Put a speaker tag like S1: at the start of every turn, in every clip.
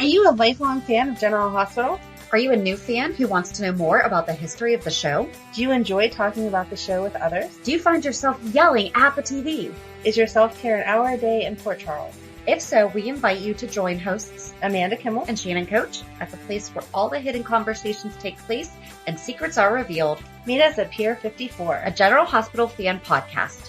S1: Are you a lifelong fan of General Hospital?
S2: Are you a new fan who wants to know more about the history of the show?
S1: Do you enjoy talking about the show with others?
S2: Do you find yourself yelling at the TV?
S1: Is your self-care an hour a day in Port Charles?
S2: If so, we invite you to join hosts
S1: Amanda Kimmel
S2: and Shannon Coach at the place where all the hidden conversations take place and secrets are revealed.
S1: Meet us at Pier 54,
S2: a General Hospital fan podcast.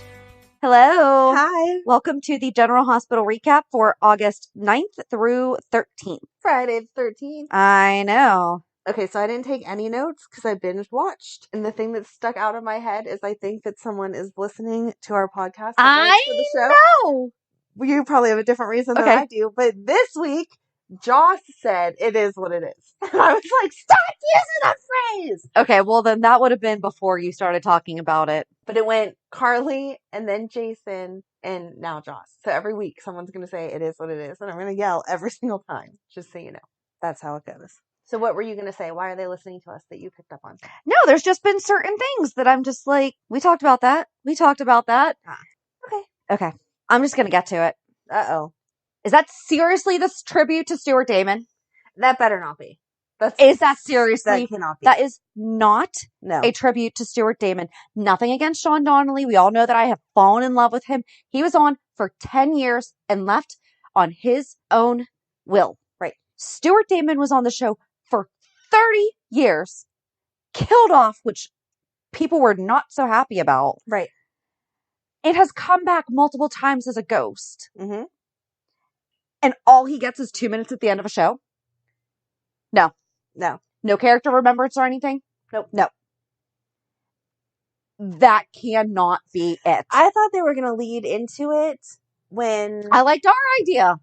S3: Hello.
S1: Hi.
S3: Welcome to the General Hospital recap for August 9th through 13th.
S4: Friday the 13th.
S3: I know.
S4: Okay, so I didn't take any notes because I binge watched. And the thing that stuck out of my head is I think that someone is listening to our podcast.
S3: I
S4: for the show.
S3: know.
S4: Well, you probably have a different reason than I do. But this week, Joss said, "It is what it is." And I was like, stop using that phrase!
S3: Okay, well then that would have been before you started talking about it.
S4: But it went Carly and then Jason and now Joss. So every week someone's going to say, "It is what it is." And I'm going to yell every single time, just so you know. That's how it goes. So what were you going to say? Why are they listening to us that you picked up on?
S3: No, there's just been certain things that I'm just like, we talked about that. We talked about that. Okay. I'm just going to get to it.
S4: Uh-oh.
S3: Is that seriously this tribute to Stuart Damon?
S4: That better not be.
S3: Is that seriously?
S4: That cannot be.
S3: That is not
S4: No.
S3: a tribute to Stuart Damon. Nothing against Sean Donnelly. We all know that I have fallen in love with him. He was on for 10 years and left on his own will.
S4: Right.
S3: Stuart Damon was on the show for 30 years, killed off, which people were not so happy about.
S4: Right.
S3: It has come back multiple times as a ghost.
S4: Mm-hmm.
S3: And all he gets is 2 minutes at the end of a show? No. No character remembrance or anything?
S4: Nope.
S3: No. That cannot be it.
S4: I thought they were going to lead into it when...
S3: I liked our idea.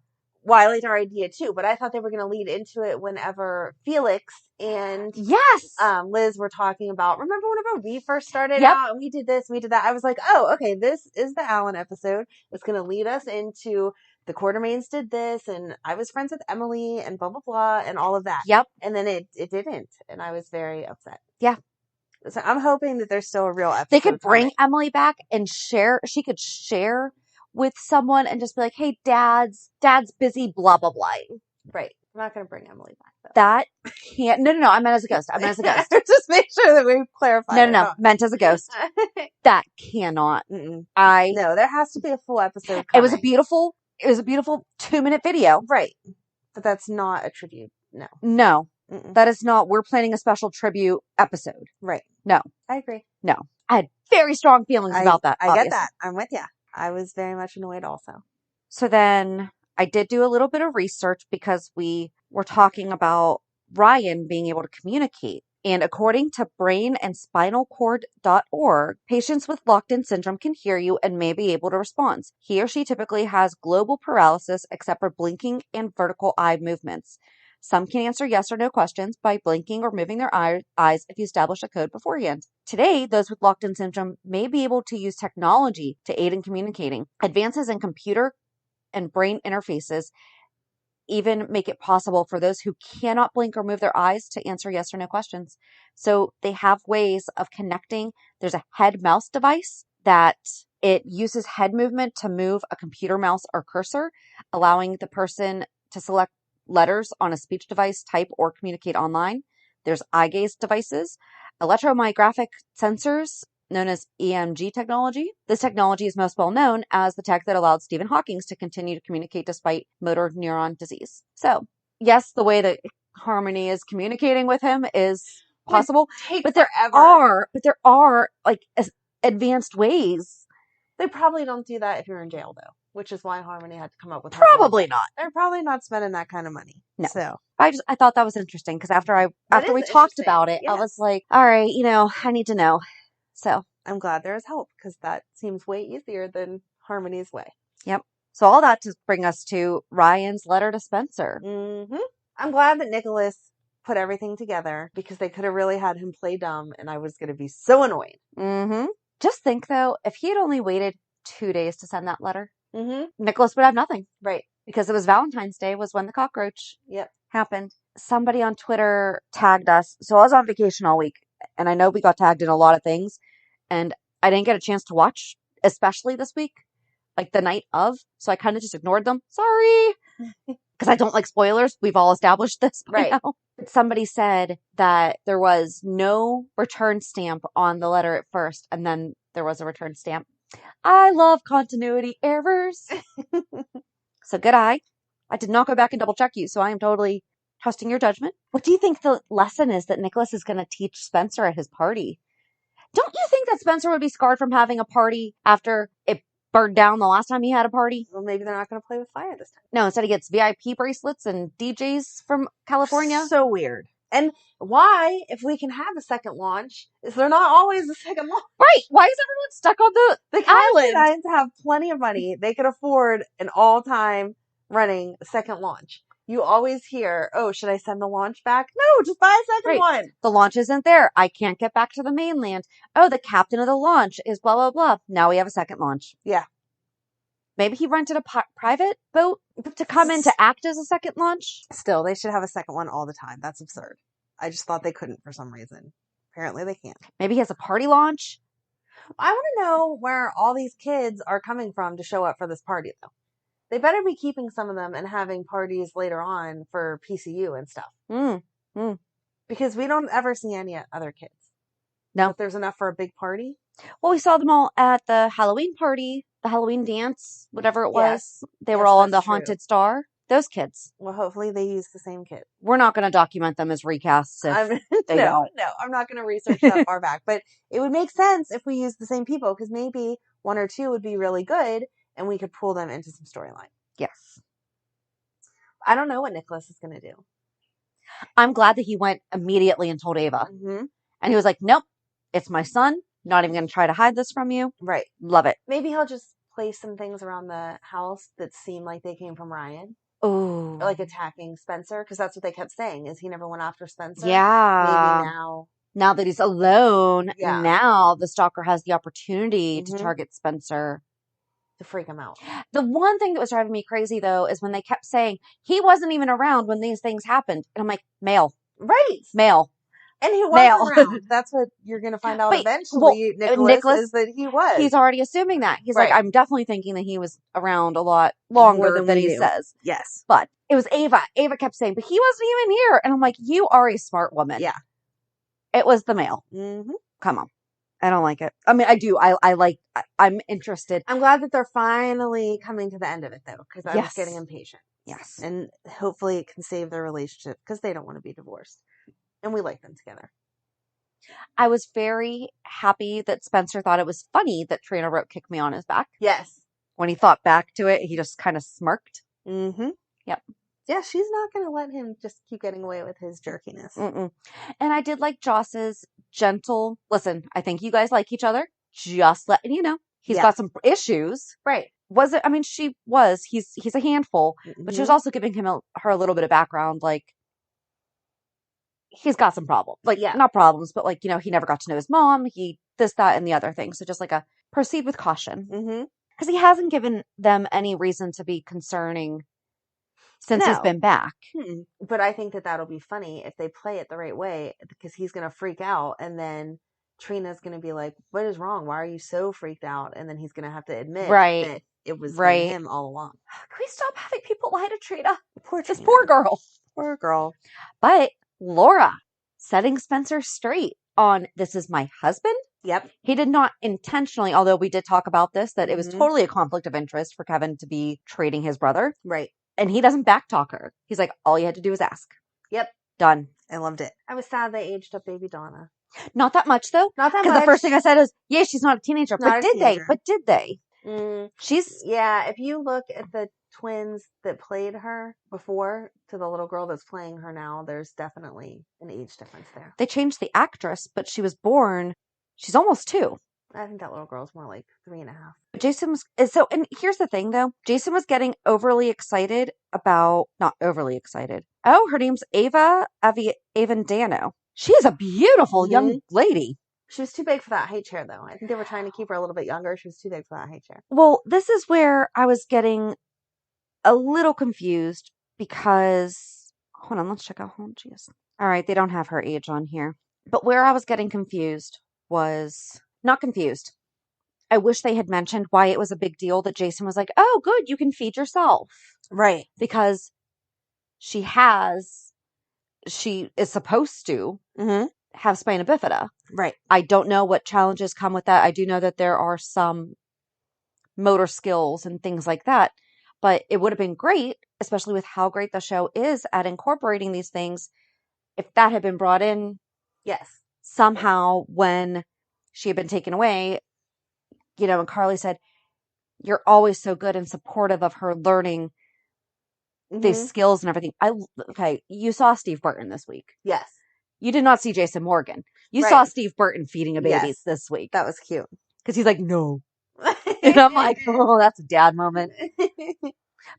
S4: Well, I liked our idea too, but I thought they were going to lead into it whenever Felix and
S3: Yes.
S4: Liz were talking about, remember whenever we first started
S3: Yep.
S4: out and we did this, we did that? I was like, oh, okay, this is the Alan episode. It's going to lead us into the Quartermains did this, and I was friends with Emily, and blah, blah, blah, and all of that.
S3: Yep.
S4: And then it didn't, and I was very upset.
S3: Yeah.
S4: So I'm hoping that there's still a real episode.
S3: They could bring
S4: coming.
S3: Emily back and she could share with someone and just be like, hey, dad's busy, blah, blah, blah.
S4: Right. I'm not going to bring Emily back, though.
S3: That can't, no, I meant as a ghost.
S4: Just make sure that we clarify.
S3: No, meant as a ghost. That cannot.
S4: No, there has to be a full episode coming.
S3: It was a beautiful 2-minute video.
S4: Right. But that's not a tribute.
S3: No,
S4: Mm-mm.
S3: that is not. We're planning a special tribute episode.
S4: Right.
S3: No.
S4: I agree.
S3: No. I had very strong feelings about that.
S4: I
S3: obviously.
S4: get that. I'm with you. I was very much annoyed also.
S3: So then I did do a little bit of research because we were talking about Ryan being able to communicate. And according to brainandspinalcord.org, patients with locked-in syndrome can hear you and may be able to respond. He or she typically has global paralysis except for blinking and vertical eye movements. Some can answer yes or no questions by blinking or moving their eyes if you establish a code beforehand. Today, those with locked-in syndrome may be able to use technology to aid in communicating. Advances in computer and brain interfaces even make it possible for those who cannot blink or move their eyes to answer yes or no questions. So they have ways of connecting. There's a head mouse device that it uses head movement to move a computer mouse or cursor, allowing the person to select letters on a speech device, type, or communicate online. There's eye gaze devices, electromyographic sensors, known as EMG technology. This technology is most well known as the tech that allowed Stephen Hawking to continue to communicate despite motor neuron disease. So, yes, the way that Harmony is communicating with him is possible, but there are like advanced ways.
S4: They probably don't do that if you're in jail, though, which is why Harmony had to come up with her
S3: Probably
S4: own.
S3: not.
S4: They're probably not spending that kind of money.
S3: No.
S4: So
S3: I thought that was interesting because after we talked about it, I was like, all right, I need to know. So
S4: I'm glad there's help because that seems way easier than Harmony's way.
S3: Yep. So all that to bring us to Ryan's letter to Spencer.
S4: Mm-hmm. I'm glad that Nikolas put everything together because they could have really had him play dumb and I was going to be so annoyed.
S3: Mm-hmm. Just think though, if he had only waited 2 days to send that letter,
S4: Mm-hmm.
S3: Nikolas would have nothing.
S4: Right.
S3: Because it was Valentine's Day was when the cockroach
S4: Yep.
S3: happened. Somebody on Twitter tagged us. So I was on vacation all week and I know we got tagged in a lot of things and I didn't get a chance to watch, especially this week, like the night of. So I kind of just ignored them. Sorry. Because because I don't like spoilers. We've all established this by
S4: Right.
S3: now. Somebody said that there was no return stamp on the letter at first, and then there was a return stamp. I love continuity errors. So good eye. I did not go back and double check you, so I am totally trusting your judgment. What do you think the lesson is that Nikolas is going to teach Spencer at his party? Don't you think that Spencer would be scarred from having a party after it burned down the last time he had a party?
S4: Well, maybe they're not going to play with fire this time.
S3: No, instead he gets VIP bracelets and DJs from California.
S4: So weird. And why, if we can have a second launch, is there not always a second launch?
S3: Right. Why is everyone stuck on the island?
S4: Californians have plenty of money. They could afford an all-time running second launch. You always hear, oh, should I send the launch back? No, just buy a second one.
S3: The launch isn't there. I can't get back to the mainland. Oh, the captain of the launch is blah, blah, blah. Now we have a second launch.
S4: Yeah.
S3: Maybe he rented a private boat to come in to act as a second launch.
S4: Still, they should have a second one all the time. That's absurd. I just thought they couldn't for some reason. Apparently they can't.
S3: Maybe he has a party launch.
S4: I want to know where all these kids are coming from to show up for this party, though. They better be keeping some of them and having parties later on for PCU and stuff. Because we don't ever see any other kids.
S3: No.
S4: If there's enough for a big party.
S3: Well, we saw them all at the Halloween party, the Halloween dance, whatever it was. They were all on the Haunted Star. Those kids.
S4: Well, hopefully they use the same kids.
S3: We're not going to document them as recasts if they don't.
S4: No, I'm not going to research that far back. But it would make sense if we use the same people, because maybe one or two would be really good and we could pull them into some storyline.
S3: Yes.
S4: I don't know what Nikolas is going to do.
S3: I'm glad that he went immediately and told Ava.
S4: Mm-hmm.
S3: And he was like, nope, it's my son. Not even going to try to hide this from you.
S4: Right.
S3: Love it.
S4: Maybe he'll just place some things around the house that seem like they came from Ryan.
S3: Oh.
S4: Or like attacking Spencer, because that's what they kept saying, is he never went after Spencer.
S3: Yeah.
S4: Maybe
S3: now that he's alone,
S4: Yeah.
S3: now the stalker has the opportunity to
S4: Mhm.
S3: target Spencer.
S4: to freak him out.
S3: The one thing that was driving me crazy, though, is when they kept saying he wasn't even around when these things happened. And I'm like, male.
S4: Right.
S3: Male.
S4: And he
S3: Male.
S4: was around. That's what you're going to find out
S3: But,
S4: eventually,
S3: well,
S4: Nikolas, is that he was.
S3: He's already assuming that. He's
S4: Right.
S3: like, I'm definitely thinking that he was around a lot longer
S4: than
S3: than
S4: we
S3: he
S4: knew.
S3: says.
S4: Yes.
S3: But it was Ava. Ava kept saying, but he wasn't even here. And I'm like, you are a smart woman.
S4: Yeah.
S3: It was the male.
S4: Mm-hmm.
S3: Come on. I don't like it. I mean, I do. I'm interested.
S4: I'm glad that they're finally coming to the end of it, though, because I was
S3: Yes.
S4: getting impatient.
S3: Yes.
S4: And hopefully it can save their relationship, because they don't want to be divorced. And we like them together.
S3: I was very happy that Spencer thought it was funny that Trina wrote "kick me on his back."
S4: Yes.
S3: When he thought back to it, he just kind of smirked.
S4: Mm-hmm.
S3: Yep.
S4: Yeah, she's not going to let him just keep getting away with his jerkiness.
S3: Mm-mm. And I did like Joss's gentle, listen, I think you guys like each other. Just letting you know. He's
S4: Yeah.
S3: got some issues.
S4: Right.
S3: He's a handful, but she was also giving her a little bit of background, like, he's got some problems. Like,
S4: Yeah.
S3: not problems, but like, he never got to know his mom. He, this, that, and the other thing. So just like a proceed with caution.
S4: Mm-hmm.
S3: Because he hasn't given them any reason to be concerning since he's
S4: No.
S3: been back.
S4: But I think that that'll be funny if they play it the right way, because he's going to freak out, and then Trina's going to be like, what is wrong? Why are you so freaked out? And then he's going to have to admit
S3: Right.
S4: that it was
S3: Right.
S4: him all along.
S3: Can we stop having people lie to Trina?
S4: Poor
S3: This
S4: Trina.
S3: poor girl.
S4: Poor girl.
S3: But Laura setting Spencer straight on, this is my husband.
S4: Yep.
S3: He did not intentionally, although we did talk about this, that it was
S4: Mhm.
S3: totally a conflict of interest for Kevin to be trading his brother.
S4: Right.
S3: And he doesn't backtalk her. He's like, all you had to do was ask.
S4: Yep.
S3: Done.
S4: I loved it. I was sad they aged up baby Donna.
S3: Not that much, though.
S4: Not that
S3: Because
S4: much.
S3: the first thing I said is, yeah, she's not a teenager.
S4: Not
S3: But
S4: a
S3: did
S4: teenager.
S3: they?
S4: Mm,
S3: She's,
S4: yeah, if you look at the twins that played her before to the little girl that's playing her now, there's definitely an age difference there.
S3: they changed the actress, but she was born, she's almost 2.
S4: I think that little girl's more like 3.5.
S3: But Jason was, and here's the thing though, Jason was getting overly excited about, not overly excited. Oh, her name's Ava Avendano. She is a beautiful young lady.
S4: She was too big for that high chair, though. I think they were trying to keep her a little bit younger. She was too big for that high chair.
S3: Well, this is where I was getting a little confused because, hold on, let's check out, oh, geez. All right, they don't have her age on here. But where I was getting confused was, not confused. I wish they had mentioned why it was a big deal that Jason was like, oh, good, you can feed yourself.
S4: Right.
S3: Because she is supposed to have spina bifida.
S4: Right.
S3: I don't know what challenges come with that. I do know that there are some motor skills and things like that, but it would have been great, especially with how great the show is at incorporating these things, if that had been brought in
S4: Yes.
S3: somehow when she had been taken away, and Carly said, you're always so good and supportive of her learning these skills and everything. Okay, you saw Steve Burton this week.
S4: Yes.
S3: You did not see Jason Morgan. You
S4: Right.
S3: saw Steve Burton feeding a baby this week.
S4: That was cute.
S3: Because he's like, no. And I'm like, oh, that's a dad moment. But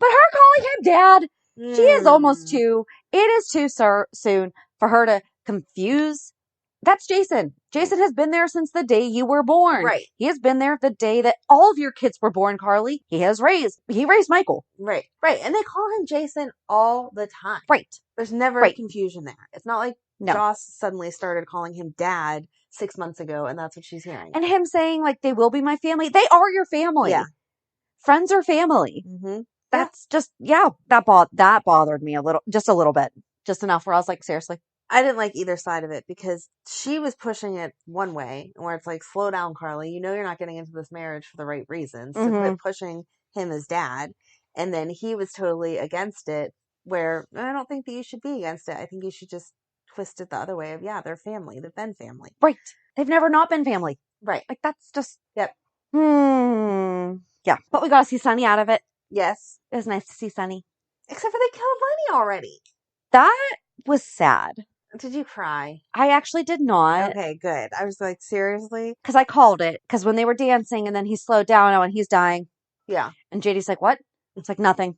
S3: her calling him dad, she is almost 2. It is too soon for her to confuse. That's Jason. Jason has been there since the day you were born.
S4: Right.
S3: He has been there the day that all of your kids were born, Carly. He raised Michael.
S4: Right. Right. And they call him Jason all the time.
S3: Right.
S4: There's never confusion there. It's not like Joss suddenly started calling him dad 6 months ago and that's what she's hearing.
S3: And him saying, like, they will be my family. They are your family.
S4: Yeah.
S3: Friends are family. That's just, that bothered me a little bit. Just enough where I was like, seriously.
S4: I didn't like either side of it because she was pushing it one way where it's like, slow down, Carly. You know you're not getting into this marriage for the right reasons. So quit pushing him as dad. And then he was totally against it where I don't think that you should be against it. I think you should just twist it the other way of, they're family. They've been family.
S3: Right. They've never not been family.
S4: Right.
S3: Like, that's just...
S4: Yep.
S3: Yeah. But we got to see Sunny out of it.
S4: Yes.
S3: It was nice to see Sunny.
S4: Except for they killed Lenny already.
S3: That was sad.
S4: Did you cry?
S3: I actually did not.
S4: Okay, good. I was like, seriously?
S3: Because I called it. Because when they were dancing and then he slowed down, I went, he's dying.
S4: Yeah.
S3: And JD's like, what? It's like, nothing.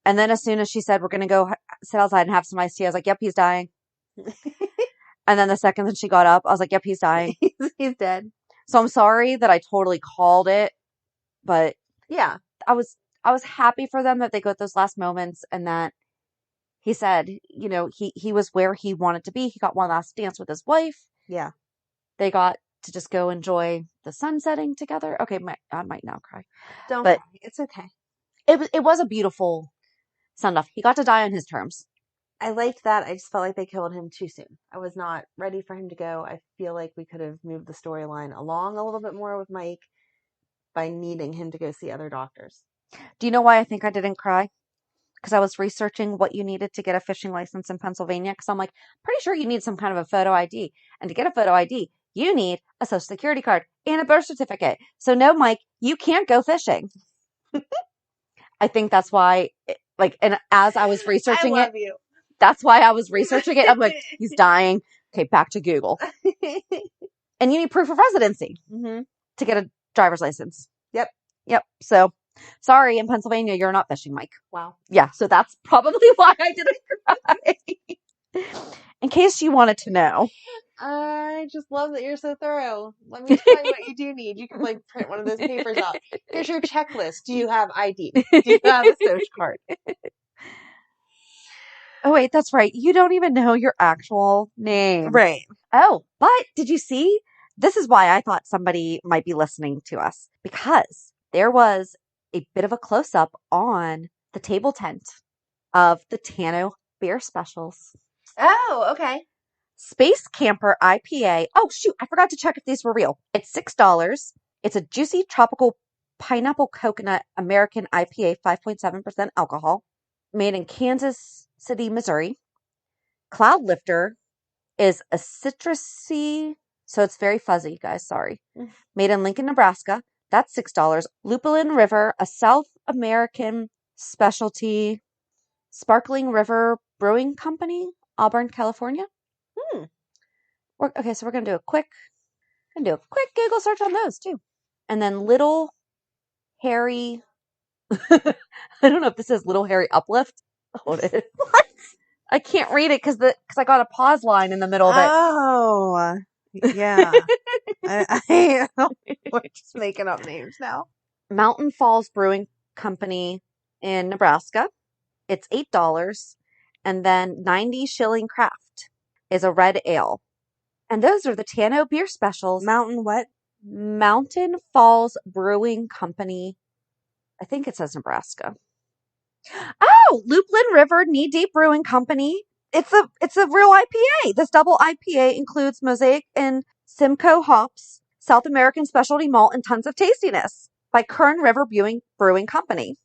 S3: And then as soon as she said, we're going to go sit outside and have some iced tea, I was like, yep, he's dying. And then the second that she got up, I was like, yep, he's dying.
S4: He's dead.
S3: So I'm sorry that I totally called it. But
S4: yeah,
S3: I was happy for them that they got those last moments and that he said, he was where he wanted to be. He got one last dance with his wife.
S4: Yeah.
S3: They got to just go enjoy the sun setting together. Okay, I might now cry.
S4: Don't cry. It's okay.
S3: It was a beautiful send-off. He got to die on his terms.
S4: I liked that. I just felt like they killed him too soon. I was not ready for him to go. I feel like we could have moved the storyline along a little bit more with Mike by needing him to go see other doctors.
S3: Do you know why I think I didn't cry? Because I was researching what you needed to get a fishing license in Pennsylvania. Because I'm like, pretty sure you need some kind of a photo ID. And to get a photo ID, you need a social security card and a birth certificate. So no, Mike, you can't go fishing. I think that's why, and as I was researching that's why I was researching it. I'm like, he's dying. Okay, back to Google. And you need proof of residency to get a driver's license. Yep. So, sorry, in Pennsylvania, you're not fishing, Mike.
S4: Wow.
S3: Yeah, so that's probably why I didn't cry. In case you wanted to know.
S4: I just love that you're so thorough. Let me tell you what you do need. You can print one of those papers out. Here's your checklist. Do you have ID? Do you have a social card?
S3: Oh, wait, that's right. You don't even know your actual name.
S4: Right.
S3: Oh, but did you see? This is why I thought somebody might be listening to us. Because there was a bit of a close-up on the table tent of the Tano beer specials.
S4: Oh, okay.
S3: Space Camper IPA. Oh, shoot. I forgot to check if these were real. It's $6. It's a juicy tropical pineapple coconut American IPA, 5.7% alcohol, made in Kansas City, Missouri. Cloud Lifter is a citrusy, so it's very fuzzy, guys. Sorry. Made in Lincoln, Nebraska. That's $6. Lupulin River, a South American specialty sparkling river brewing company, Auburn, California. Okay, so we're gonna do a quick Google search on those too, and then Little Harry. I don't know if this is Little Harry Uplift. Oh, it is. What? I can't read it because I got a pause line in the middle of it.
S4: Oh, yeah. We're just making up names now.
S3: Mountain Falls Brewing Company in Nebraska. It's $8, and then 90 Shilling Craft is a red ale. And those are the Tano beer specials.
S4: Mountain what?
S3: Mountain Falls Brewing Company. I think it says Nebraska. Oh, Loopland River Knee Deep Brewing Company. It's a real IPA. This double IPA includes Mosaic and Simcoe hops, South American specialty malt, and tons of tastiness by Kern River Brewing Company.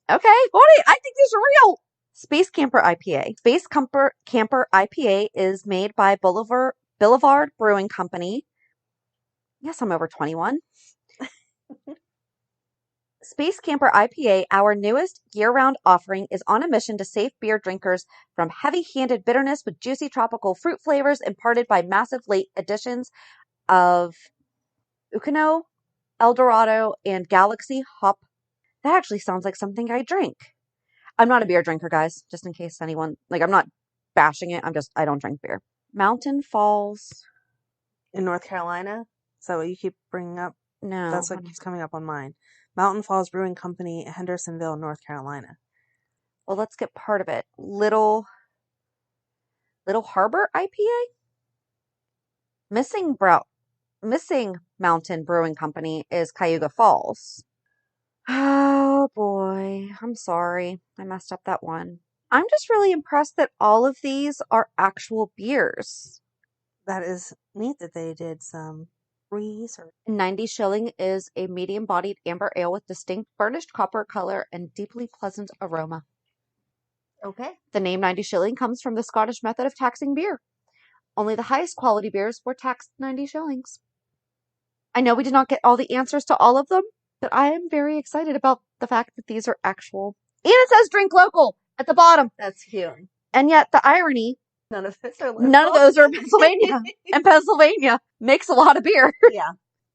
S3: Okay, I think these are real. Space Camper IPA. Space Camper IPA is made by Boulevard Brewing Company. Yes, I'm over 21. Space Camper IPA, our newest year-round offering, is on a mission to save beer drinkers from heavy-handed bitterness with juicy tropical fruit flavors imparted by massive late additions of Ukano, Eldorado, and Galaxy hop. That actually sounds like something I drink. I'm not a beer drinker, guys, just in case anyone, I'm not bashing it. I don't drink beer. Mountain Falls.
S4: In North Carolina? Is that what you keep bringing up?
S3: No.
S4: That's what keeps coming up on mine. Mountain Falls Brewing Company, Hendersonville, North Carolina.
S3: Well, let's get part of it. Little Harbor IPA? Missing Mountain Brewing Company is Cayuga Falls. Oh boy, I'm sorry. I messed up that one. I'm just really impressed that all of these are actual beers.
S4: That is neat that they did some research.
S3: 90 Shilling is a medium-bodied amber ale with distinct burnished copper color and deeply pleasant aroma.
S4: Okay.
S3: The name 90 Shilling comes from the Scottish method of taxing beer. Only the highest quality beers were taxed 90 shillings. I know we did not get all the answers to all of them, but I am very excited about the fact that these are actual. And it says drink local at the bottom.
S4: That's cute.
S3: And yet the irony,
S4: None of those are local.
S3: none of those are in Pennsylvania. And Pennsylvania makes a lot of beer.
S4: Yeah.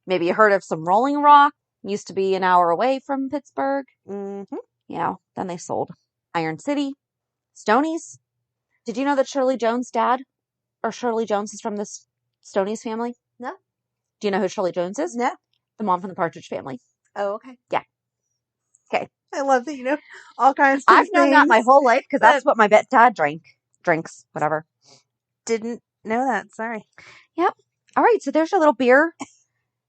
S3: Maybe you heard of some Rolling Rock. Used to be an hour away from Pittsburgh.
S4: Mm-hmm.
S3: Yeah, then they sold. Iron City. Stonies. Did you know that Shirley Jones' dad, or Shirley Jones, is from the Stonies family?
S4: No.
S3: Do you know who Shirley Jones is?
S4: No.
S3: The mom from the Partridge Family.
S4: Oh, okay.
S3: Yeah. Okay.
S4: I love that you know all kinds of
S3: I've known that my whole life because that's what my dad drinks, whatever.
S4: Didn't know that. Sorry.
S3: Yep. All right. So there's your little beer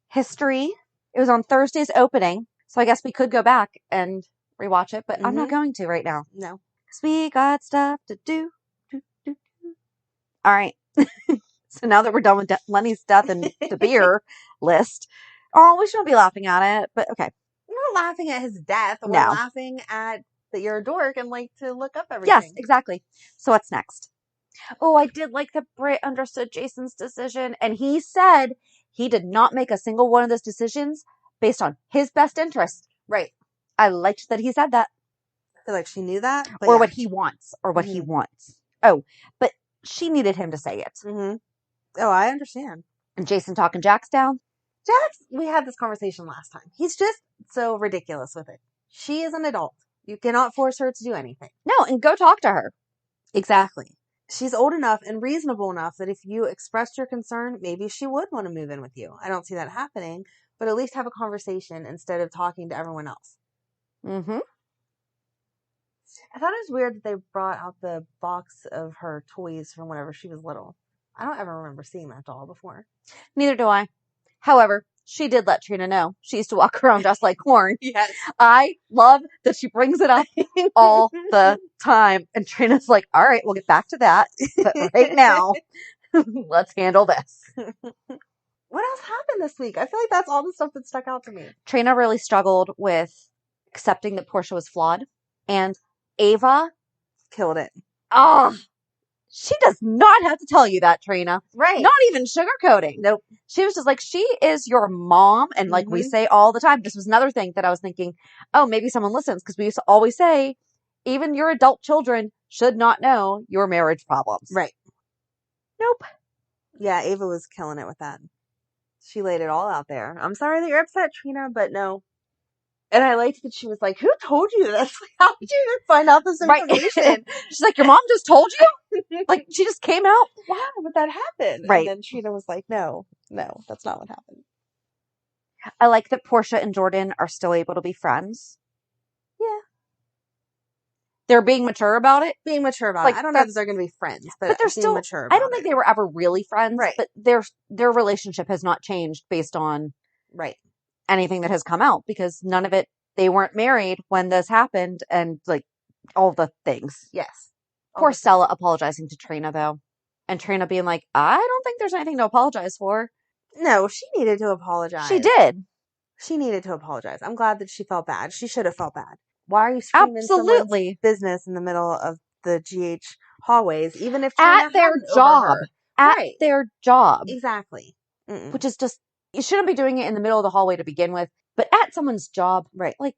S3: history. It was on Thursday's opening. So I guess we could go back and rewatch it, but I'm not going to right now.
S4: No.
S3: Because we got stuff to do. All right. So now that we're done with Lenny's death and the beer list. Oh, we shouldn't be laughing at it, but okay.
S4: We're not laughing at his death. We're
S3: No.
S4: laughing at that you're a dork and like to look up everything.
S3: Yes, exactly. So what's next? Oh, I did like that Britt understood Jason's decision, and he said he did not make a single one of those decisions based on his best interest.
S4: Right.
S3: I liked that he said that.
S4: I feel like she knew that.
S3: Or what he wants. Or what he wants. Oh, but she needed him to say it.
S4: Mm-hmm. Oh, I understand.
S3: And Jason talking Jax down.
S4: Jax, we had this conversation last time. He's just so ridiculous with it. She is an adult. You cannot force her to do anything.
S3: No, and go talk to her.
S4: Exactly. She's old enough and reasonable enough that if you expressed your concern, maybe she would want to move in with you. I don't see that happening, but at least have a conversation instead of talking to everyone else.
S3: Mm-hmm.
S4: I thought it was weird that they brought out the box of her toys from whenever she was little. I don't ever remember seeing that doll before.
S3: Neither do I. However, she did let Trina know she used to walk around dressed like corn.
S4: Yes.
S3: I love that she brings it up all the time. And Trina's like, all right, we'll get back to that. But right now, let's handle this.
S4: What else happened this week? I feel like that's all the stuff that stuck out to me.
S3: Trina really struggled with accepting that Portia was flawed. And Ava
S4: Killed it.
S3: Oh, she does not have to tell you that, Trina.
S4: Right.
S3: Not even sugarcoating.
S4: Nope.
S3: She was just like, she is your mom. And like we say all the time, this was another thing that I was thinking, oh, maybe someone listens. Because we used to always say, even your adult children should not know your marriage problems.
S4: Right.
S3: Nope.
S4: Yeah, Ava was killing it with that. She laid it all out there. I'm sorry that you're upset, Trina, but no. And I liked that she was like, who told you this? How did you even find out this information?
S3: Right. She's like, your mom just told you? Like, she just came out?
S4: Wow, would that happen?
S3: Right.
S4: And then Trina was like, no, that's not what happened.
S3: I like that Portia and Jordan are still able to be friends.
S4: Yeah.
S3: They're being mature about it.
S4: Being mature about
S3: Like,
S4: it. I don't know if they're going to be friends, but
S3: they're
S4: being
S3: still
S4: mature about
S3: I don't think they were ever really friends.
S4: Right.
S3: But their relationship has not changed based on
S4: right.
S3: anything that has come out because none of it, they weren't married when this happened and like all the things.
S4: Yes.
S3: Poor Stella apologizing to Trina, though. And Trina being like, I don't think there's anything to apologize for.
S4: No, she needed to apologize.
S3: She did.
S4: She needed to apologize. I'm glad that she felt bad. She should have felt bad. Why are you screaming someone's business in the middle of the GH hallways, even if Trina
S3: at their job? At their job.
S4: Exactly.
S3: Which is just, you shouldn't be doing it in the middle of the hallway to begin with, but at someone's job.
S4: Right.
S3: Like,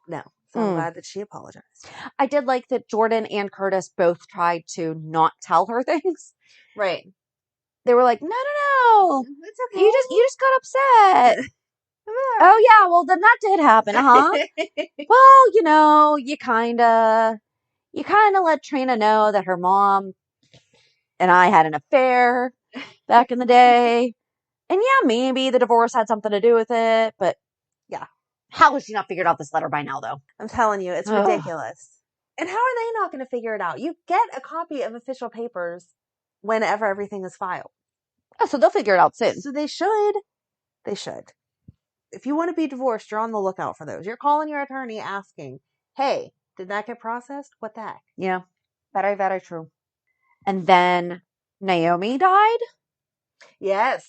S4: no. So I'm glad that she apologized.
S3: I did like that Jordan and Curtis both tried to not tell her things.
S4: Right.
S3: They were like, no.
S4: It's okay.
S3: You just got upset. Oh, yeah, well, then that did happen, huh? Well, you kind of let Trina know that her mom and I had an affair back in the day. And yeah, maybe the divorce had something to do with it, but yeah. How has she not figured out this letter by now, though?
S4: I'm telling you, it's ridiculous. And how are they not going to figure it out? You get a copy of official papers whenever everything is filed.
S3: Oh, so they'll figure it out soon.
S4: So they should. They should. If you want to be divorced, you're on the lookout for those. You're calling your attorney asking, hey, did that get processed? What the heck?
S3: Yeah. Very, very true. And then Naomi died?
S4: Yes.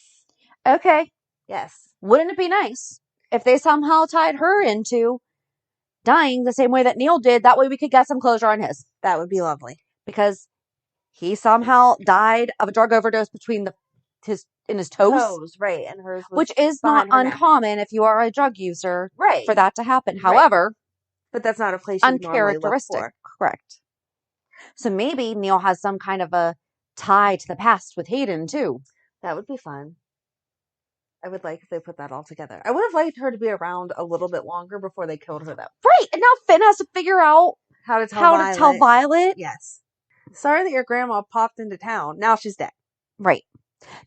S3: Okay.
S4: Yes.
S3: Wouldn't it be nice if they somehow tied her into dying the same way that Neil did? That way we could get some closure on his.
S4: That would be lovely.
S3: Because he somehow died of a drug overdose between his toes.
S4: Right. And hers was
S3: which is not uncommon if you are a drug user.
S4: Right.
S3: For that to happen. However.
S4: But that's not a place you normally look for.
S3: Correct. So maybe Neil has some kind of a tie to the past with Hayden too.
S4: That would be fun. I would like if they put that all together. I would have liked her to be around a little bit longer before they killed her, though.
S3: Right. And now Finn has to figure out
S4: how to tell
S3: Violet.
S4: Yes. Sorry that your grandma popped into town. Now she's dead.
S3: Right.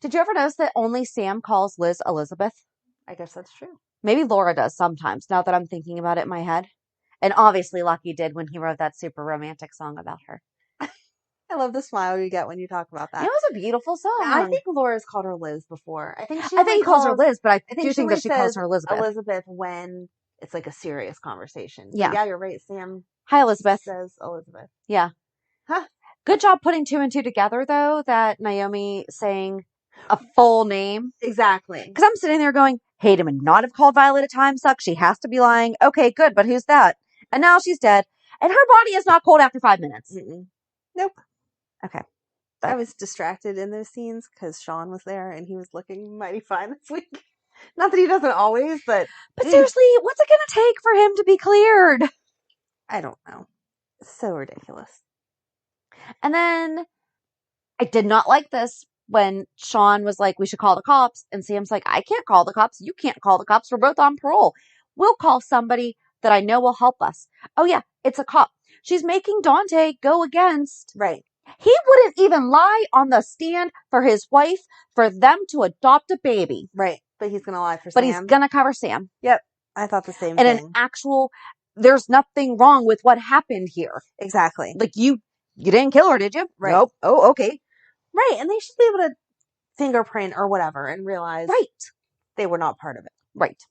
S3: Did you ever notice that only Sam calls Liz Elizabeth?
S4: I guess that's true.
S3: Maybe Laura does sometimes, now that I'm thinking about it in my head. And obviously Lucky did when he wrote that super romantic song about her.
S4: I love the smile you get when you talk about that.
S3: It was a beautiful song.
S4: I think Laura's called her Liz before. I think
S3: he calls her Liz, but I do think that she calls her Elizabeth.
S4: Elizabeth when it's like a serious conversation.
S3: Yeah.
S4: But yeah, you're right. Sam.
S3: Hi, Elizabeth.
S4: Says Elizabeth.
S3: Yeah.
S4: Huh.
S3: Good job putting 2 and 2 together, though, that Naomi saying a full name.
S4: Exactly.
S3: Because I'm sitting there going, Hayden would not have called Violet a time suck. She has to be lying. Okay, good, but who's that? And now she's dead. And her body is not cold after 5 minutes.
S4: Nope.
S3: Okay.
S4: I was distracted in those scenes because Sean was there and he was looking mighty fine this week. Not that he doesn't always, but...
S3: But seriously, what's it going to take for him to be cleared?
S4: I don't know. It's so ridiculous.
S3: And then I did not like this when Sean was like, we should call the cops. And Sam's like, I can't call the cops. You can't call the cops. We're both on parole. We'll call somebody that I know will help us. Oh, yeah, it's a cop. She's making Dante go against.
S4: Right.
S3: He wouldn't even lie on the stand for his wife for them to adopt a baby.
S4: Right. But he's going to lie for Sam.
S3: But he's going to cover Sam.
S4: Yep. I thought the same thing.
S3: And an actual, there's nothing wrong with what happened here.
S4: Exactly.
S3: Like you didn't kill her, did you?
S4: Right.
S3: Nope. Oh, okay.
S4: Right. And they should be able to fingerprint or whatever and realize they were not part of it.
S3: Right.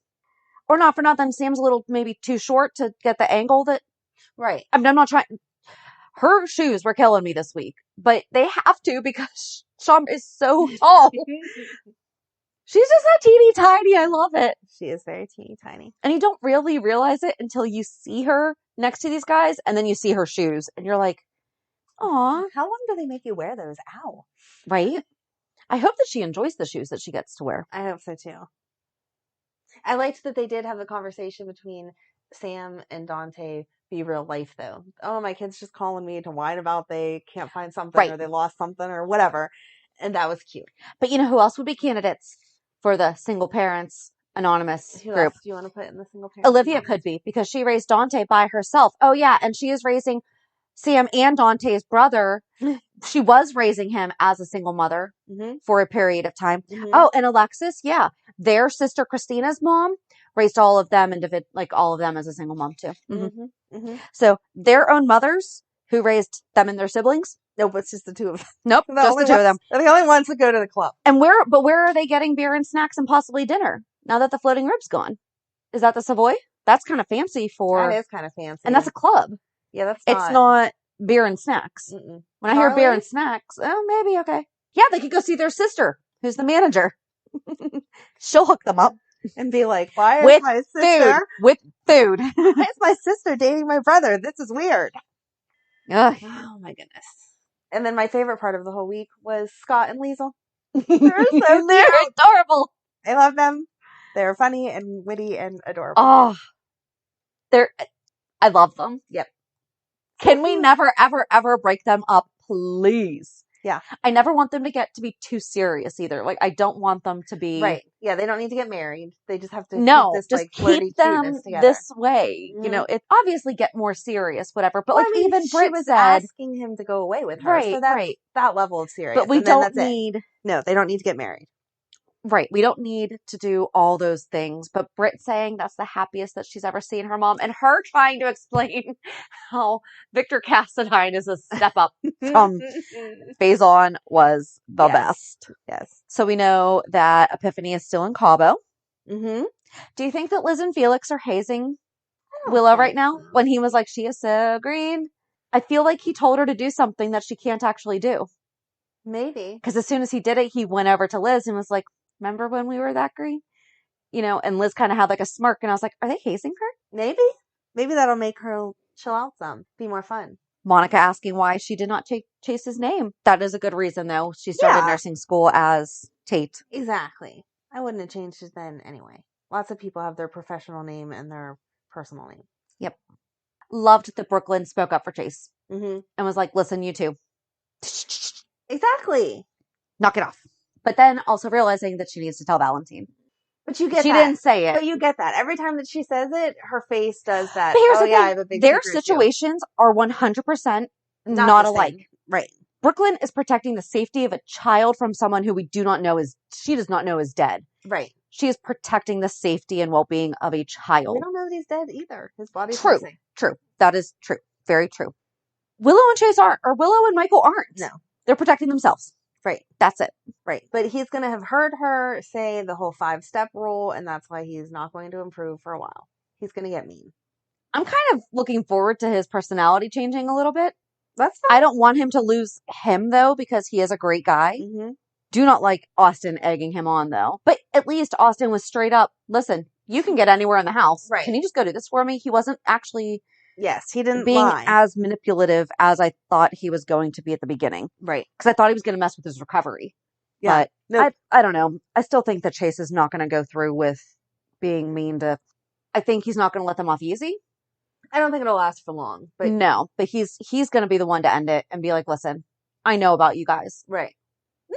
S3: Or not for nothing. Sam's a little maybe too short to get the angle that.
S4: Right.
S3: I mean, I'm not trying. Her shoes were killing me this week, but they have to because Sean is so tall. She's just that teeny tiny. I love it.
S4: She is very teeny tiny.
S3: And you don't really realize it until you see her next to these guys and then you see her shoes and you're like, aw.
S4: How long do they make you wear those? Ow.
S3: Right? I hope that she enjoys the shoes that she gets to wear.
S4: I hope so too. I liked that they did have a conversation between Sam and Dante be real life though. Oh, my kid's just calling me to whine about they can't find something or they lost something or whatever. And that was cute.
S3: But you know who else would be candidates for the single parents anonymous
S4: who
S3: group?
S4: Else do you want to put in the single parents?
S3: Olivia could be because she raised Dante by herself. Oh yeah, and she is raising Sam and Dante's brother. She was raising him as a single mother for a period of time. Oh, and Alexis, yeah. Their sister Christina's mom raised all of them all of them as a single mom too. So their own mothers who raised them and their siblings.
S4: Nope, it's just the two of them.
S3: Nope, just the two of them.
S4: They're the only ones that go to the club.
S3: And where are they getting beer and snacks and possibly dinner now that the floating rib's gone? Is that the Savoy? That's kind of fancy for.
S4: That is kind of fancy.
S3: And that's a club.
S4: Yeah, that's
S3: It's not beer and snacks.
S4: Mm-mm.
S3: When I hear beer
S4: Charlie?
S3: and snacks, oh, maybe, okay. Yeah, they could go see their sister, who's the manager. She'll hook them up.
S4: And be like, why is
S3: With
S4: my
S3: food.
S4: sister?
S3: With food.
S4: Why is my sister dating my brother? This is weird.
S3: Ugh.
S4: Oh my goodness. And then my favorite part of the whole week was Scott and Liesel.
S3: They're
S4: so cute.
S3: adorable.
S4: I love them. They're funny and witty and adorable.
S3: Oh, I love them.
S4: Yep.
S3: Can we never, ever, ever break them up, please?
S4: Yeah.
S3: I never want them to get to be too serious either. Like, I don't want them to be...
S4: Right. Yeah, they don't need to get married. They just have to
S3: No,
S4: keep this,
S3: just
S4: like, flirty
S3: keep them
S4: cuteness together.
S3: this way. You know, it obviously get more serious, whatever. But,
S4: Well,
S3: like,
S4: I mean,
S3: even
S4: she
S3: Britt
S4: was
S3: said...
S4: asking him to go away with her.
S3: Right,
S4: so that's
S3: right.
S4: that level of serious.
S3: But we
S4: and then
S3: don't
S4: that's
S3: need...
S4: it. No, they don't need to get married.
S3: Right. We don't need to do all those things. But Britt saying that's the happiest that she's ever seen her mom, and her trying to explain how Victor Cassadine is a step up from Faison was the best.
S4: Yes.
S3: So we know that Epiphany is still in Cabo.
S4: Mm-hmm.
S3: Do you think that Liz and Felix are hazing Willow right now? When he was like, she is so green. I feel like he told her to do something that she can't actually do.
S4: Maybe.
S3: Because as soon as he did it, he went over to Liz and was like, remember when we were that green? You know, and Liz kind of had like a smirk, and I was like, are they hazing her?
S4: Maybe. Maybe that'll make her chill out some. Be more fun.
S3: Monica asking why she did not chase his name. That is a good reason, though. She started nursing school as Tate.
S4: Exactly. I wouldn't have changed it then anyway. Lots of people have their professional name and their personal name.
S3: Yep. Loved that Brooklyn spoke up for Chase.
S4: Mm-hmm.
S3: And was like, listen, you two.
S4: Exactly.
S3: Knock it off. But then also realizing that she needs to tell Valentine.
S4: But you get
S3: she
S4: that.
S3: Didn't say it.
S4: But you get that. Every time that she says it, her face does that.
S3: But here's the thing.
S4: I have a big
S3: Their
S4: secret
S3: situations are 100%
S4: not
S3: alike.
S4: Right.
S3: Brooklyn is protecting the safety of a child from someone who she does not know is dead.
S4: Right.
S3: She is protecting the safety and well-being of a child.
S4: We don't know that he's dead either. His body's
S3: true.
S4: missing.
S3: True. That is true. Very true. Willow and Chase aren't, or Willow and Michael aren't.
S4: No.
S3: They're protecting themselves.
S4: Right.
S3: That's it.
S4: Right. But he's going to have heard her say the whole 5-step rule, and that's why he's not going to improve for a while. He's going to get mean.
S3: I'm kind of looking forward to his personality changing a little bit.
S4: That's fine.
S3: I don't want him to lose him, though, because he is a great guy.
S4: Mm-hmm.
S3: Do not like Austin egging him on, though. But at least Austin was straight up, listen, you can get anywhere in the house.
S4: Right.
S3: Can you just go do this for me? He wasn't actually
S4: Yes, he didn't
S3: being
S4: lie.
S3: as manipulative as I thought he was going to be at the beginning.
S4: Right.
S3: Because I thought he was going to mess with his recovery.
S4: Yeah.
S3: But nope. I don't know. I still think that Chase is not going to go through with being mean to... I think he's not going to let them off easy.
S4: I don't think it'll last for long. But
S3: no, but he's going to be the one to end it and be like, listen, I know about you guys.
S4: Right.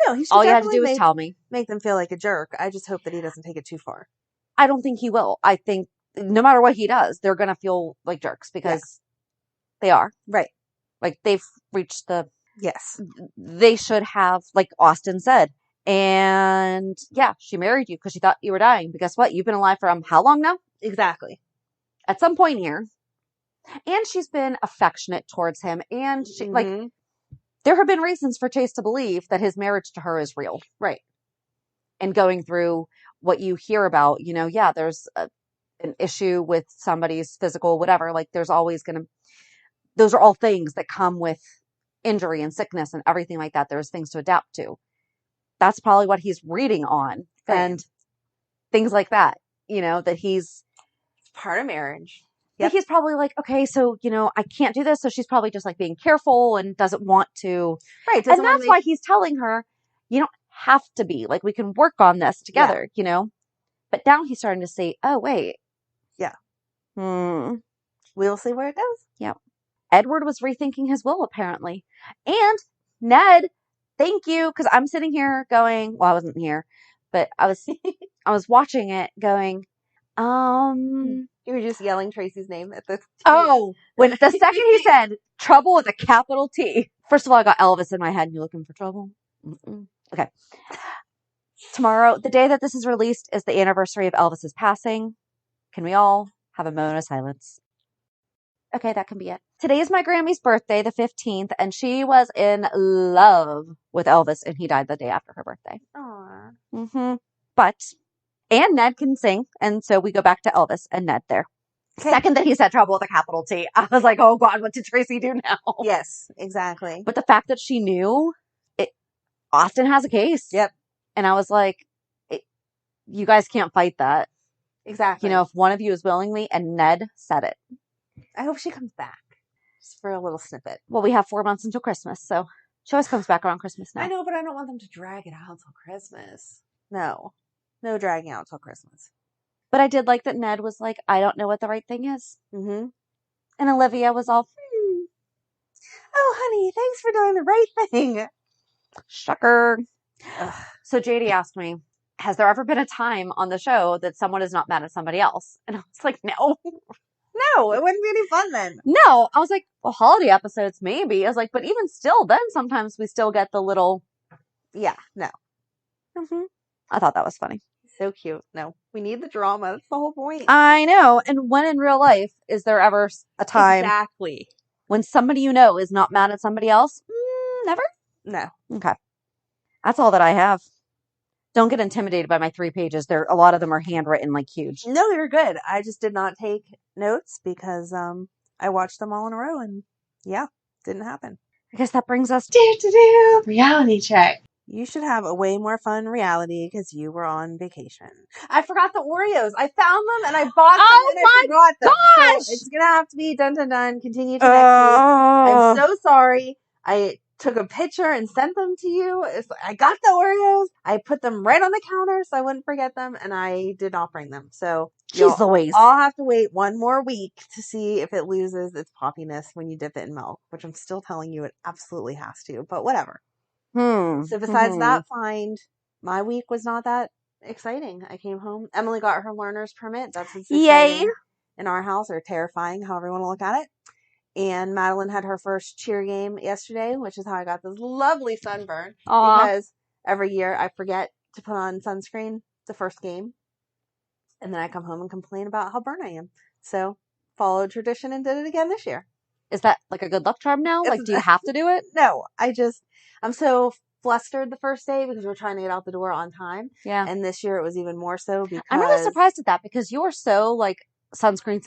S4: No, he should
S3: all you had to do was tell me.
S4: Make them feel like a jerk. I just hope that he doesn't take it too far.
S3: I don't think he will. I think no matter what he does, they're going to feel like jerks because they are.
S4: Right.
S3: Like they've reached the...
S4: Yes.
S3: They should have, like Austin said. And yeah, she married you because she thought you were dying. But guess what? You've been alive for how long now?
S4: Exactly.
S3: At some point here. And she's been affectionate towards him. And she, like, there have been reasons for Chase to believe that his marriage to her is real.
S4: Right.
S3: And going through what you hear about, you know, yeah, there's an issue with somebody's physical, whatever. Like, there's always going to, those are all things that come with injury and sickness and everything like that. There's things to adapt to. That's probably what he's reading on.
S4: Right.
S3: And things like that, you know, that it's
S4: part of marriage.
S3: Yep. He's probably like, okay, so, you know, I can't do this. So she's probably just like being careful and doesn't want to.
S4: Right.
S3: And that's why he's telling her, you don't have to be. Like, we can work on this together, you know? But now he's starting to say, oh, wait.
S4: Yeah.
S3: We'll
S4: see where it goes.
S3: Yeah. Edward was rethinking his will, apparently. And Ned, thank you. Because I'm sitting here going, well, I wasn't here, but I was watching it going,
S4: You were just yelling Tracy's name at the
S3: when the second he said trouble with a capital T. First of all, I got Elvis in my head. You looking for trouble? Okay. Tomorrow, the day that this is released, is the anniversary of Elvis's passing. Can we all have a moment of silence? Okay, that can be it. Today is my Grammy's birthday, the 15th, and she was in love with Elvis, and he died the day after her birthday.
S4: Aww.
S3: And Ned can sing, and so we go back to Elvis and Ned there. Second that he said trouble with a capital T, I was like, oh God, what did Tracy do now?
S4: Yes, exactly.
S3: But the fact that she knew, Austin has a case.
S4: Yep.
S3: And I was like, you guys can't fight that.
S4: Exactly.
S3: You know, if one of you is willingly, and Ned said it.
S4: I hope she comes back just for a little snippet.
S3: Well, we have 4 months until Christmas, so she always comes back around Christmas now.
S4: I know, but I don't want them to drag it out till Christmas. No dragging out till Christmas.
S3: But I did like that Ned was like, I don't know what the right thing is.
S4: Mm-hmm.
S3: And Olivia was all,
S4: oh, honey, thanks for doing the right thing.
S3: Shucker.
S4: Ugh.
S3: So JD asked me, has there ever been a time on the show that someone is not mad at somebody else? And I was like, no.
S4: No, it wouldn't be any fun then.
S3: No. I was like, well, holiday episodes, maybe. I was like, but even still, then sometimes we still get the little.
S4: Yeah, no.
S3: Mm-hmm. I thought that was funny.
S4: So cute. No, we need the drama. That's the whole point.
S3: I know. And when in real life is there ever a time
S4: Exactly.
S3: when somebody you know is not mad at somebody else? Never?
S4: No.
S3: Okay. That's all that I have. Don't get intimidated by my 3 pages. A lot of them are handwritten like huge.
S4: No, you're good. I just did not take notes because I watched them all in a row and yeah, didn't happen.
S3: I guess that brings us
S1: to reality check.
S4: You should have a way more fun reality because you were on vacation. I forgot the Oreos. I found them and I bought them and I forgot them.
S3: Gosh!
S4: So it's going to have to be done. Continue to next week. I'm so sorry. I took a picture and sent them to you. I got the Oreos. I put them right on the counter so I wouldn't forget them and I did not bring them. So
S3: Jeez Louise.
S4: I'll have to wait 1 more week to see if it loses its poppiness when you dip it in milk, which I'm still telling you it absolutely has to, but whatever. So besides that find, my week was not that exciting. I came home. Emily got her learner's permit. That's what's exciting in our house, or terrifying, however you want to look at it. And Madeline had her first cheer game yesterday, which is how I got this lovely sunburn.
S3: Aww.
S4: Because every year I forget to put on sunscreen the first game. And then I come home and complain about how burnt I am. So followed tradition and did it again this year.
S3: Is that like a good luck charm now? Like, do you have to do it?
S4: No, I'm so flustered the first day because we're trying to get out the door on time.
S3: Yeah.
S4: And this year it was even more so because
S3: I'm really surprised at that because you're so like sunscreen.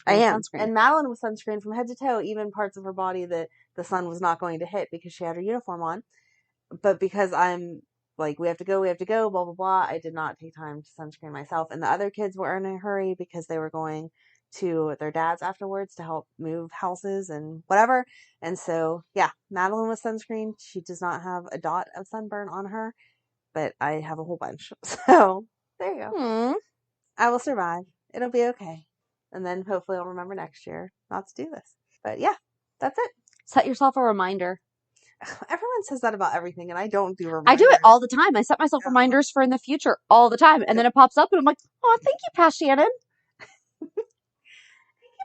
S4: I am.
S3: Sunscreen.
S4: And Madeline was sunscreen from head to toe, even parts of her body that the sun was not going to hit because she had her uniform on. But because I'm like, we have to go, blah, blah, blah, I did not take time to sunscreen myself. And the other kids were in a hurry because they were going to their dads afterwards to help move houses and whatever. And so, yeah, Madeline was sunscreened. She does not have a dot of sunburn on her, but I have a whole bunch. So there you go. I will survive. It'll be okay. And then hopefully I'll remember next year not to do this. But yeah, that's it.
S3: Set yourself a reminder.
S4: Everyone says that about everything, and I don't do reminders.
S3: I do it all the time. I set myself reminders for in the future all the time. And then it pops up and I'm like, oh, thank you, Past Shannon.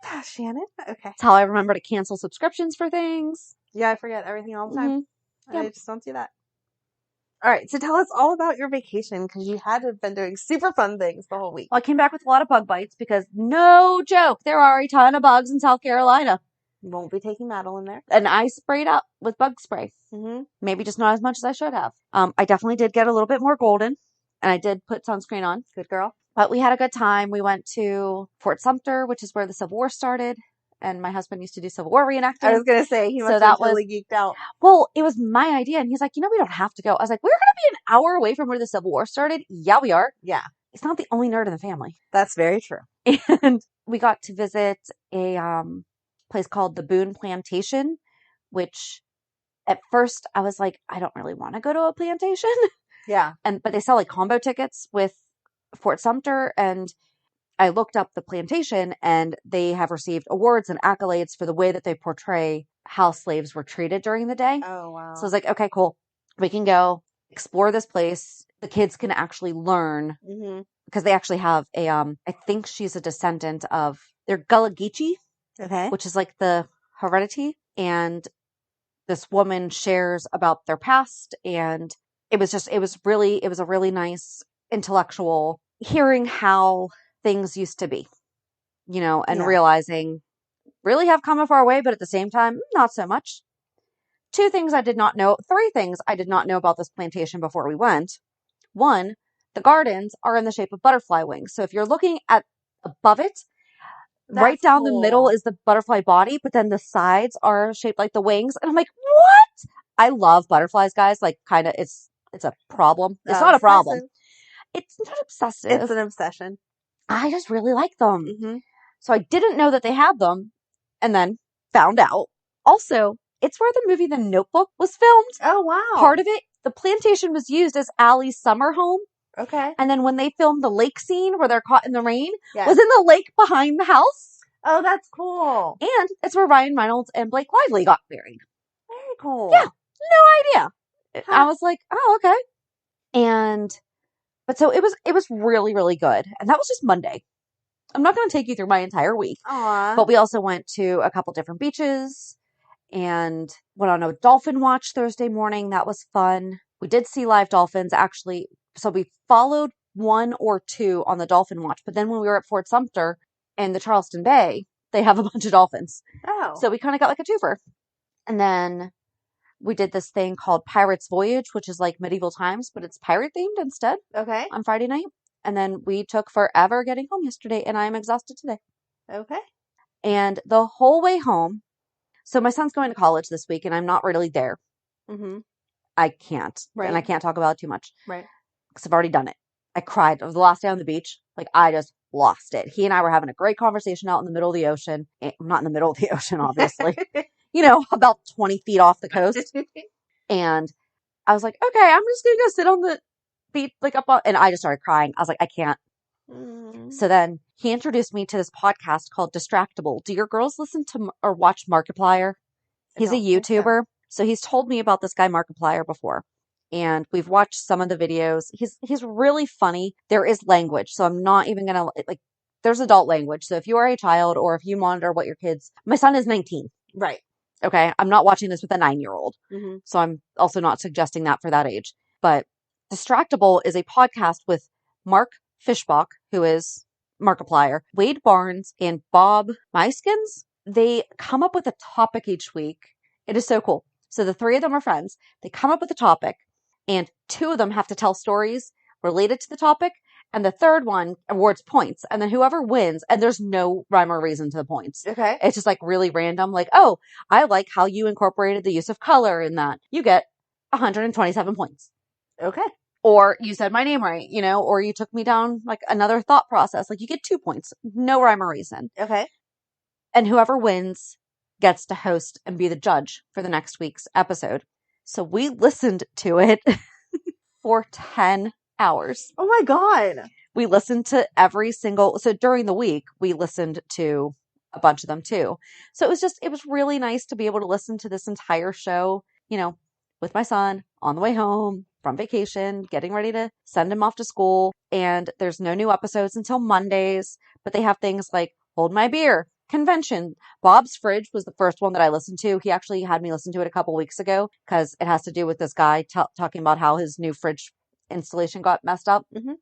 S4: Past Shannon. Okay.
S3: That's how I remember to cancel subscriptions for things.
S4: Yeah, I forget everything all the time.
S3: Yep.
S4: I just don't do that. All right, so tell us all about your vacation because you had to have been doing super fun things the whole week.
S3: Well, I came back with a lot of bug bites because no joke, there are a ton of bugs in South Carolina.
S4: You won't be taking Madeline there.
S3: And I sprayed up with bug spray. Maybe just not as much as I should have. I definitely did get a little bit more golden and I did put sunscreen on.
S4: Good girl.
S3: But we had a good time. We went to Fort Sumter, which is where the Civil War started. And my husband used to do Civil War reenacting.
S4: I was going to say, he must have totally geeked out.
S3: Well, it was my idea. And he's like, we don't have to go. I was like, we're going to be an hour away from where the Civil War started. Yeah, we are.
S4: Yeah.
S3: It's not the only nerd in the family.
S4: That's very true.
S3: And we got to visit a place called the Boone Plantation, which at first I was like, I don't really want to go to a plantation.
S4: Yeah.
S3: But they sell like combo tickets with Fort Sumter, and I looked up the plantation and they have received awards and accolades for the way that they portray how slaves were treated during the day.
S4: Oh, wow.
S3: So I was like, okay, cool. We can go explore this place. The kids can actually learn because they actually have I think she's a descendant of, they're Gullah Geechee, which is like the heredity. And this woman shares about their past. And it was a really nice intellectual hearing how things used to be, and realizing really have come a far way, but at the same time, not so much. 3 things I did not know about this plantation before we went. 1, the gardens are in the shape of butterfly wings. So if you're looking at above it, Right down the middle is the butterfly body, but then the sides are shaped like the wings. And I'm like, what? I love butterflies, guys. Like, kind of, it's a problem. It's not a problem. It's not obsessive.
S4: It's an obsession.
S3: I just really like them.
S4: Mm-hmm.
S3: So I didn't know that they had them, and then found out. Also, it's where the movie The Notebook was filmed.
S4: Oh, wow.
S3: Part of it, the plantation was used as Allie's summer home.
S4: Okay.
S3: And then when they filmed the lake scene where they're caught in the rain, was in the lake behind the house.
S4: Oh, that's cool.
S3: And it's where Ryan Reynolds and Blake Lively got married.
S4: Very cool.
S3: Yeah, no idea.
S4: Huh.
S3: I was like, oh, okay. But so it was really, really good. And that was just Monday. I'm not going to take you through my entire week.
S4: Aww.
S3: But we also went to a couple different beaches and went on a dolphin watch Thursday morning. That was fun. We did see live dolphins, actually. So we followed one or two on the dolphin watch. But then when we were at Fort Sumter in the Charleston Bay, they have a bunch of dolphins.
S4: Oh.
S3: So we kind of got like a twofer. And then we did this thing called Pirate's Voyage, which is like medieval times, but it's pirate themed instead.
S4: Okay.
S3: On Friday night. And then we took forever getting home yesterday, and I am exhausted today.
S4: Okay.
S3: And the whole way home, so my son's going to college this week, and I'm not really there.
S4: Mm-hmm.
S3: I can't.
S4: Right.
S3: And I can't talk about it too much.
S4: Right.
S3: Because I've already done it. I cried. It was the last day on the beach. Like, I just lost it. He and I were having a great conversation out in the middle of the ocean. Not in the middle of the ocean, obviously. About 20 feet off the coast. And I was like, okay, I'm just going to go sit on the beach, like up on, and I just started crying. I was like, I can't.
S4: Mm.
S3: So then he introduced me to this podcast called Distractable. Do your girls listen to or watch Markiplier? He's a YouTuber. So he's told me about this guy Markiplier before. And we've watched some of the videos. He's really funny. There is language. So I'm not even going to, like, there's adult language. So if you are a child or if you monitor what your kids, my son is 19.
S4: Right.
S3: Okay. I'm not watching this with a 9-year-old.
S4: Mm-hmm.
S3: So I'm also not suggesting that for that age. But Distractable is a podcast with Mark Fishbach, who is Markiplier, Wade Barnes, and Bob Meiskens. They come up with a topic each week. It is so cool. So the three of them are friends. They come up with a topic, and two of them have to tell stories related to the topic, and the third one awards points. And then whoever wins, and there's no rhyme or reason to the points.
S4: Okay.
S3: It's just like really random. Like, oh, I like how you incorporated the use of color in that. You get 127 points.
S4: Okay.
S3: Or you said my name right, or you took me down like another thought process. Like you get 2 points. No rhyme or reason.
S4: Okay.
S3: And whoever wins gets to host and be the judge for the next week's episode. So we listened to it for 10 hours.
S4: Oh my God.
S3: We listened to every single, so during the week, we listened to a bunch of them too. So it was really nice to be able to listen to this entire show, with my son on the way home from vacation, getting ready to send him off to school. And there's no new episodes until Mondays, but they have things like Hold My Beer, Convention. Bob's Fridge was the first one that I listened to. He actually had me listen to it a couple weeks ago because it has to do with this guy talking about how his new fridge installation got messed up.
S4: Mm-hmm.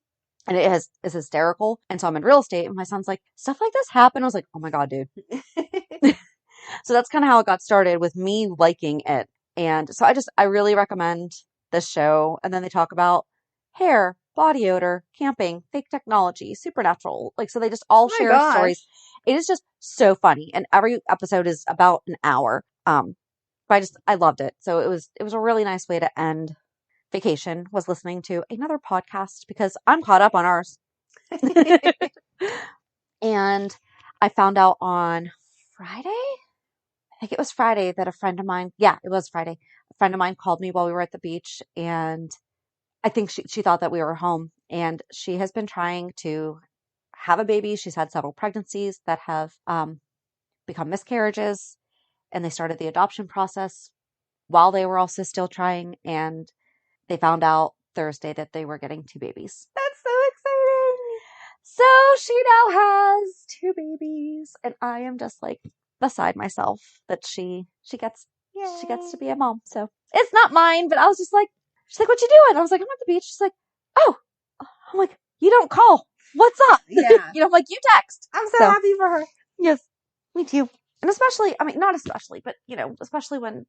S3: And it is hysterical. And so I'm in real estate and my son's like, stuff like this happened. I was like, oh my God, dude. So that's kind of how it got started with me liking it. And so I really recommend this show. And then they talk about hair, body odor, camping, fake technology, supernatural. So they just all share stories. It is just so funny. And every episode is about an hour. But I loved it. So it was a really nice way to end vacation, was listening to another podcast because I'm caught up on ours. And I found out on Friday, I think it was Friday, that a friend of mine, it was Friday, a friend of mine called me while we were at the beach, and I think she thought that we were home, and she has been trying to have a baby. She's had several pregnancies that have become miscarriages, and they started the adoption process while they were also still trying, and they found out Thursday that they were getting 2 babies.
S4: That's so exciting.
S3: So she now has 2 babies, and I am just beside myself that she gets to be a mom. So it's not mine, but I was just like, she's like, what you doing? I was like, I'm at the beach. She's like, oh, I'm like, you don't call. What's up?
S4: Yeah.
S3: I'm like, you text.
S4: I'm so happy for her.
S3: Yes, me too. And especially, not especially, but especially when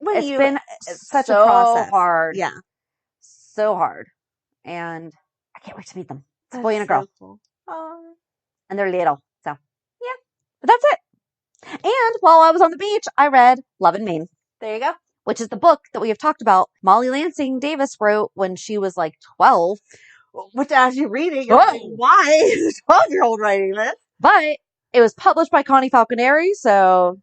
S3: it's been
S4: such a process.
S3: Hard.
S4: Yeah.
S3: So hard. And I can't wait to meet them. It's a boy and a girl.
S4: So cool. Oh.
S3: And they're little. So, yeah. But that's it. And while I was on the beach, I read Love in Maine,
S4: There you go.
S3: which is the book that we have talked about. Molly Lansing Davis wrote when she was like 12.
S4: Which, as you're reading,
S3: Whoa.
S4: you're like, why is a 12-year-old writing this?
S3: But it was published by Connie Falconeri, so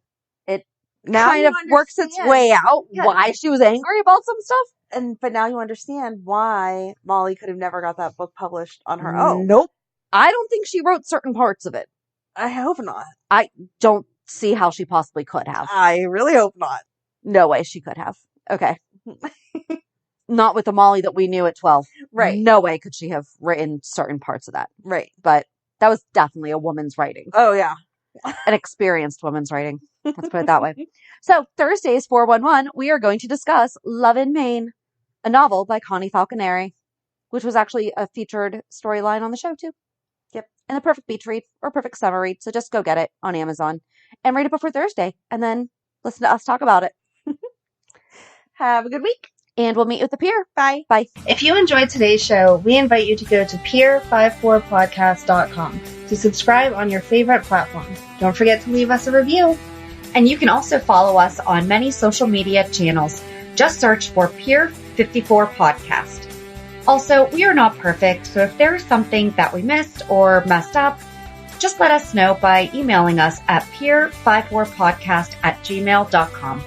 S3: it
S4: Now
S3: kind
S4: you
S3: of works its
S4: understand.
S3: way out
S4: Yeah.
S3: why she was angry about some stuff.
S4: But now you understand why Molly could have never got that book published on her own.
S3: Nope. I don't think she wrote certain parts of it.
S4: I hope not.
S3: Don't see how she possibly could have.
S4: I really hope not.
S3: No way she could have. Okay. Not with the Molly that we knew at 12.
S4: Right.
S3: No way could she have written certain parts of that.
S4: Right.
S3: But that was definitely a woman's writing.
S4: Oh, yeah.
S3: An experienced woman's writing. Let's put it that way. So Thursdays 411, we are going to discuss Love in Maine, a novel by Connie Falconeri, which was actually a featured storyline on the show too. Yep. And the perfect beach read or perfect summer read. So just go get it on Amazon and read it before Thursday and then listen to us talk about it.
S4: Have a good week.
S3: And we'll meet you at the pier.
S4: Bye.
S3: Bye.
S1: If you enjoyed today's show, we invite you to go to peer54podcast.com to subscribe on your favorite platform. Don't forget to leave us a review.
S2: And you can also follow us on many social media channels. Just search for Peer 54 Podcast. Also, we are not perfect, so if there is something that we missed or messed up, just let us know by emailing us at peer54podcast@gmail.com.